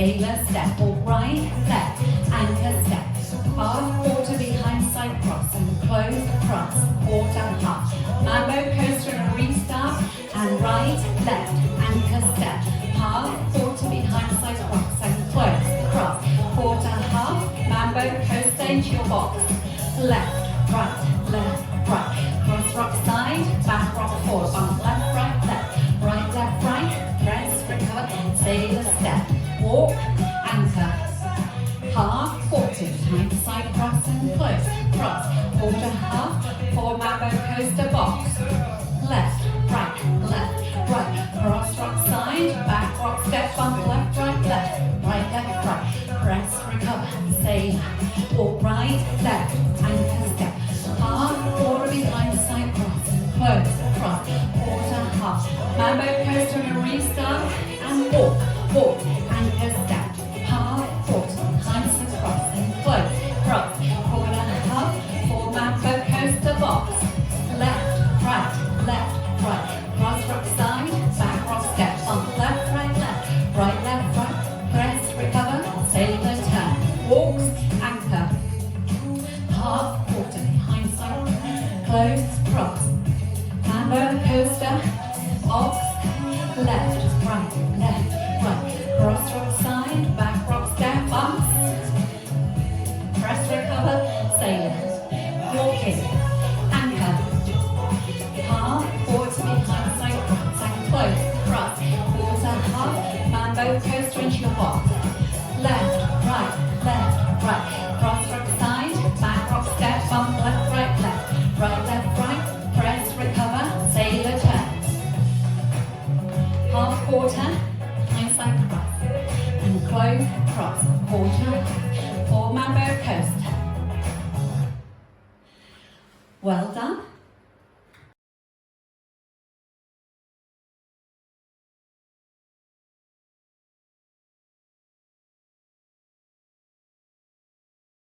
sailor step, walk right, left, anchor step, half, quarter behind side cross, and close, cross, quarter, half, mambo coaster and a restart, and right, left, anchor step, half, quarter behind side cross, and close, cross, quarter, half, mambo coaster into your box, left, right, cross, rock side, back, rock, forward, bump, left, right, press, recover, sailor step, walk, anchor, half, quarter, behind side cross and close, cross, quarter, half, forward mambo coaster box, left, right, cross, rock side, back, rock, step, bump, left, right, press, recover, sailor, walk, right, left, anchor step, half, quarter, behind side cross and close, cross, quarter, half, mambo coaster and a restart, and walk, anchor step, half, quarter, behind side cross and close, cross, quarter, half, for mambo coaster box, left, right, cross, rock side, back, rock step, bump, left, right, press, recover, sailor turn, walks, anchor, half, quarter, behind side, close, cross, mambo coaster, box, left, right, cross, rock side, back, rock step, bumps, press, recover, sailor, walking, anchor, half, quarter, behind side, cross, and close, cross, quarter, half, mambo coaster into your box, left, right, cross, rock side, back, rock step, bump, left, right, press, recover, sailor turn, half, quarter, behind side cross, and close, cross, quarter, for mambo coaster. Well done.